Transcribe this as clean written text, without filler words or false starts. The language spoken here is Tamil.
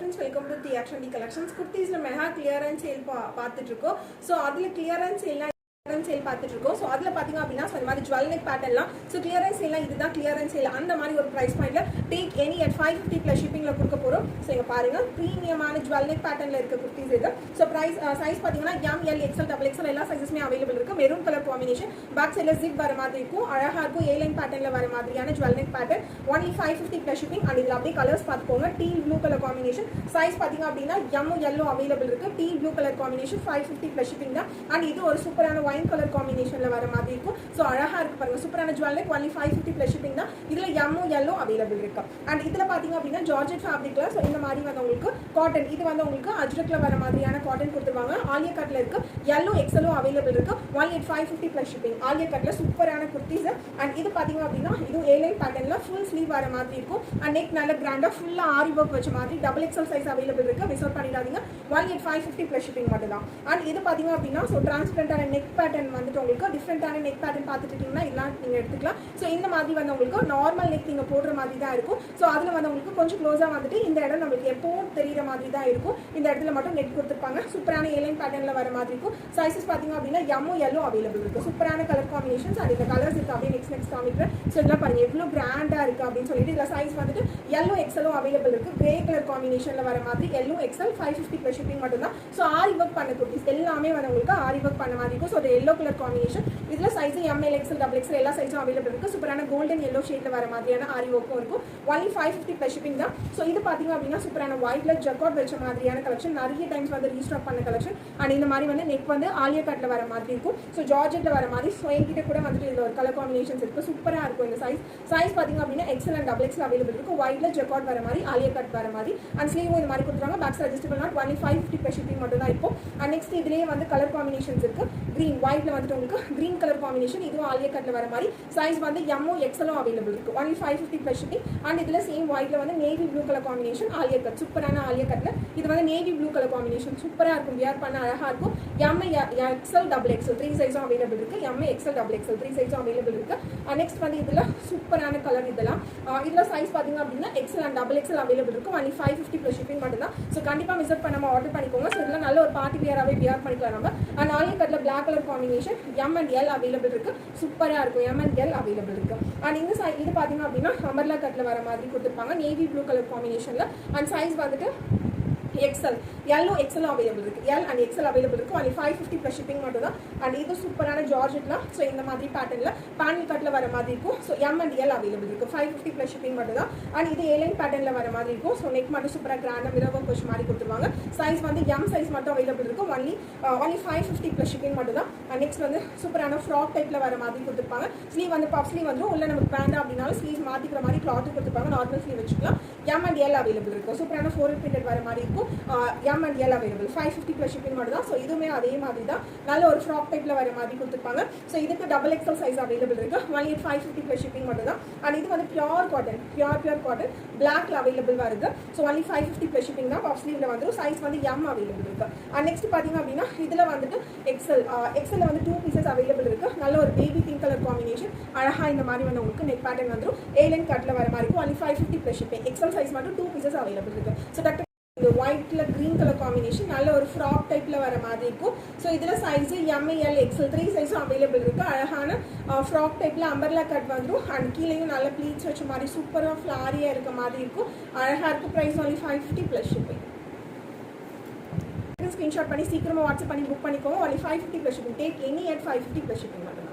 friends, welcome to the Action Collections. Kurtis la mega clearance sale paathitu irukku. So adula clearance sale sale பார்த்துட்டு இருக்கோம். ஸோ அதில் பார்த்தீங்க அப்படின்னா ஸோ இந்த மாதிரி ஜுவல் நெக் பேட்டர்லாம் ஸோ கிளியரன்ஸ் சேல்லாம் இதுதான் கிளியரன்ஸ் சேல் அந்த மாதிரி ஒரு ப்ரைஸ் பாயிண்ட்ல டேக் எனி அட் 550 ப்ளஸ் ஷிப்பிங்கில் கொடுக்க போகிறோம். ஸோ இங்கே பாருங்க ப்ரீமியமான ஜுவல் நெக் பேட்டர்னில் இருக்க குர்த்திஸ் இது. ஸோ ப்ரைஸ் சைஸ் பார்த்தீங்கன்னா எம் எல் எக்ஸ்எல் XXL எல்லா சைஸஸுமே அவைலபிள் இருக்கு. மெரூன் கலர் காம்பினேஷன், பேக் சைடில் ஜிப் வர மாதிரி இருக்கும், அழகாக இருக்கும். ஏலைன் பேட்டர்னில் வர மாதிரியான jewel neck pattern only 550 plus shipping. And இதில் அப்படியே கலர்ஸ் பார்த்துக்கோங்க. Deal blue colour combination size பார்த்தீங்க அப்படின்னா எம்மும் எல்லோ அவைலபிள் இருக்கு. Deal blue colour combination 550 plus shipping தான். அண்ட் இது ஒரு சூப்பரான ஒயின் கலர் காம்பினேஷன் வர மாதிரி இருக்கும். சோ அழகா இருக்கு பாருங்க. சூப்பரான jewel neck only 550 plus shipping தான். இதுல எம்மும் எல்லோ அவைலபிள் இருக்கு. அண்ட் இதுல பாத்தீங்க அப்படின்னா ஜார்ஜெட் ஃபேப்ரிக்ல சோ இந்த மாதிரி வந்து உங்களுக்கு காட்டன், இது வந்து உங்களுக்கு அஜ்ரக்ல வர மாதிரியான காட்டன் கொடுத்துருவாங்க. ஆலியா கட்ல இருக்கு, எல்லோ எக்ஸலும் அவைலபிள் இருக்கு. Only 550 plus shipping. ஆலியா கட்ல சூப்பரான குர்த்திஸ். அண்ட் இது பாத்தீங்க அப்படின்னா இது ஏலைன் பேட்டர்ன்ல ஃபுல் ஸ்லீவ் வர மாதிரி இருக்கும். அண்ட் நெக் நல்ல கிராண்டா ஃபுல்லா ஆரி ஒர்க் வச்ச மாதிரி டபுள் எக்ஸல் சைஸ் அவைலபிள் இருக்கு. மிஸ் அவுட் பண்ணிடாதீங்க. ஒன்லி 550 ப்ளஸ் ஷிப்பிங் மட்டும் தான். அண்ட் இது பாத்தீங்க அப்படின்னா சோ டிரான்ஸ்பரண்டான நெக் பேட்டர்ன் வந்துட்டு உங்களுக்கு டிஃப்ரெண்டான நெக் பேட்டர்ன் பார்த்துட்டு இருக்கீங்கன்னா இதெல்லாம் நீங்கள் எடுத்துக்கலாம். ஸோ இந்த மாதிரி வந்து உங்களுக்கு நார்மல் நெக் நீங்கள் போடுற மாதிரி தான் இருக்கும். ஸோ அதில் வந்து உங்களுக்கு கொஞ்சம் க்ளோஸாக வந்துட்டு இந்த இடம் நம்மளுக்கு எப்பவும் தெரிகிற மாதிரி தான் இருக்கும். இந்த இடத்துல மட்டும் நெக் கொடுத்துருப்பாங்க. சூப்பரான ஏலைன் பேட்டர்னில் வர மாதிரி இருக்கும். சைஸஸ் பார்த்தீங்க அப்படின்னா எம்மும் எல்லோ அவைலபிள் இருக்குது. சூப்பரான கலர் காம்பினேஷன்ஸ். அது இந்த கலர்ஸ் இருக்குது. அப்படியே நெக்ஸ்ட் காமிக்கிறேன். ஸோ இதெல்லாம் பாருங்க எவ்வளோ கிராண்டாக இருக்குது அப்படின்னு சொல்லிட்டு இதில் சைஸ் வந்துட்டு எல்லோ எக்ஸலும் அவைலபிள் இருக்குது. கிரே கலர் காம்பினேஷனில் வர மாதிரி எல்லோ எக்ஸல் 550 ப்ளஸ் ஷிப்பிங் மட்டும் தான். ஸோ ஆரி ஒர்க் பண்ண குர்த்திஸ் எல்லாமே வந்து உங்களுக்கு ஆரி ஒர்க் பண்ண மாதிரி இருக்கும். ஸோ அது எல்லோ கலர் காம்பினேஷன். இதில் சைஸ் எம்எல் எக்ஸல் XXL எல்லா சைஸும் அவைலபிள் இருக்கு. சூப்பரான கோல்டன் எல்லோ ஷேட்ல வர மாதிரியான ஆரி ஒர்க்கும் இருக்கும். ஒன்லி 550 ப்ளஸ் ஷிப்பிங் தான். ஸோ இது பாத்தீங்க அப்படின்னா சூப்பரான ஒயிட்ல ஜக்கார்ட் வச்ச மாதிரியான கலெக்ஷன். நிறைய டைம்ஸ் வந்து ரீஸ்டாக் பண்ண கலெக்ஷன். அண்ட் இந்த மாதிரி வந்து நெக் வந்து ஆலியா கட்ல வர மாதிரி இருக்கும். ஸோ ஜார்ஜெட்ல வர மாதிரி. ஸோ என்கிட்ட கூட வந்துட்டு இந்த ஒரு கலர் காம்பினேஷன்ஸ் இருக்கு. சூப்பரா இருக்கும் இந்த சைஸ் பாத்தீங்க அப்படின்னா எக்ஸல் அண்ட் XXL அவைலபிள் இருக்கு. ஒயிட்ல ஜக்கார்ட் வர மாதிரி ஆலியா கட் வர மாதிரி. அண்ட் ஸ்லீவும் இந்த மாதிரி கொடுத்துருவாங்க. Back side adjustable knot. Only 550 plus shipping மட்டும் தான் இப்போ. அண்ட் நெக்ஸ்ட் இதுலயே வந்து கலர் காம்பினேஷன்ஸ் இருக்கு. கிரீன் ஒயிட்ல வந்துட்டு உங்களுக்கு கிரீன் கலர் காம்பினேஷன். இதுவும் ஆலியா கட்ல வர மாதிரி. சைஸ் வந்து எம்மும் எக்ஸலும் அவைலபிள் இருக்கு. Only 550 plus shipping. அண்ட் இதுல சேம் ஒயிட்ல வந்து navy blue colour combination Alia cut. சூப்பரான ஆலியா கட்ல இது வந்து நேவி ப்ளூ கலர் காம்பினேஷன் சூப்பரா இருக்கும். வியர் பண்ண அழகா இருக்கும். XXL XXL 3 சைஸும் அவைலபிள் இருக்கு. XXL XXL 3 சைஸும் அவைலபிள் இருக்கு. நெக்ஸ்ட் வந்து இதுல சூப்பரான கலர் இதெல்லாம். இதுல சைஸ் பாத்தீங்க அப்படின்னா XL அண்ட் XXL அவைலபிள் இருக்கு. ஒன்லி 550 ப்ளஸ் ஷிப்பிங் மட்டும் தான். ஸோ கண்டிப்பா மிஸ் அவுட் பண்ணாம ஆர்டர் பண்ணிக்கோங்க. ஸோ இதெல்லாம் நல்ல ஒரு பார்ட்டி வியராகவே வியர் பண்ணிக்கலாம் நம்ம. அண்ட் ஆலியா கட்ல black colour combination M and L available இருக்கு. சூப்பரா இருக்கும். எம் அண்ட் எல் அவைலபிள் இருக்கு. அண்ட் இந்த இது பாத்தீங்க அப்படின்னா அம்பர்லா கட்ல வர மாதிரி கொடுத்துருப்பாங்க. நேவி ப்ளூ கலர் காம்பினேஷன்ல. அண்ட் சைஸ் வந்துட்டு எக்ஸல் எல்லோ எக்ஸலும் அவைலபிள் இருக்கு. எல் அண்ட் எக்ஸல் அவைலபிள் இருக்கு. ஒன்லி 550 ப்ளஸ் ஷிப்பிங் மட்டும் தான். அண்ட் இது சூப்பரான ஜார்ஜெட்லாம். ஸோ இந்த மாதிரி பேட்டர்ல பேனல் கட்ல வர மாதிரி இருக்கும். So M and L available இருக்கு. 550 ப்ளஸ் ஷிப்பிங் மட்டும் தான். அண்ட் இது ஏலைன் பேட்டர்ல வர மாதிரி இருக்கும். ஸோ நெக் மட்டும் சூப்பரா கிராண்டா மிரர் ஒர்க் வச்ச மாதிரி கொடுத்துருவாங்க. சைஸ் வந்து எம் சைஸ் மட்டும் அவைலபிள் இருக்கு. ஒன்லி 550 ப்ளஸ் ஷிப்பிங் மட்டும் தான். நெக்ஸ்ட் வந்து சூப்பரான ஃப்ராக் டைப்ல வர மாதிரி கொடுத்துருப்பாங்க. ஸ்லீவ் வந்து பஃப் ஸ்லீவ் வந்து உள்ள நமக்கு வேண்டாம் அப்படின்னாலும் ஸ்லீவ் மாத்திக்கிற மாதிரி கிளாத் கொடுத்துருப்பாங்க. நார்மல் ஸ்லீவ் வச்சுக்கலாம். எம் அண்ட் எல் அவைலபிள் இருக்கும். சூப்பரான ஃபோரல் பிரிண்டட் வர மாதிரி இருக்கும். M and L available 550 plus shipping மட்டும் தான். ஸோ இதுவுமே அதே மாதிரி தான். நல்ல ஒரு ஃப்ராக் டைப்ல வர மாதிரி கொடுத்துருப்பாங்க. ஸோ இதுக்கு XXL சைஸ் அவைலபிள் இருக்கு. ஒன்லி 550 ப்ளஸ் ஷிப்பிங் மட்டும் தான். அண்ட் இது வந்து பியூர் காட்டன் பிளாக்ல அவைலபிள் வருது. ஸோ ஒன்லி 550 ப்ளஸ் ஷிப்பிங் தான். பஃப் ஸ்லீவ்ல வந்து சைஸ் வந்து எம் அவைலபிள் இருக்கு. அண்ட் நெக்ஸ்ட் பாத்தீங்க அப்படின்னா இதுல வந்துட்டு எக்ஸல் வந்து 2 பீசஸ் அவைலபிள் இருக்கு. நல்ல ஒரு பேபி பிங்க் கலர் காம்பினேஷன். அழகா இந்த மாதிரி வந்து உங்களுக்கு நெக் பேட்டர்ன் வந்துடும். ஏலைன் கட்ல வர மாதிரி இருக்கும். Only 550 plus shipping. XL size மட்டும் 2 பீசஸ் அவைலபிள் இருக்கு. ஸோ இந்த ஒயிட்ல கிரீன் கலர் காம்பினேஷன் நல்ல ஒரு ஃப்ராக் டைப்ல வர மாதிரி இருக்கும். ஸோ இதுல சைஸ் ML XL 3 சைஸும் அவைலபிள் இருக்கு. அழகான ஃப்ராக் டைப்ல அம்பர்லா கட் வந்துடும். அண்ட் கீழேயும் நல்ல ப்ளீட்ஸ் வச்ச மாதிரி சூப்பரா ஃபிளாரியா இருக்க மாதிரி இருக்கும். அழகா இருக்கும். Price only 550 plus shipping. Screenshot பண்ணி சீக்கிரமா வாட்ஸ்அப் பண்ணி புக் பண்ணிக்கோங்க. Only 550 plus shipping. Take any at 550 plus shipping மட்டும்.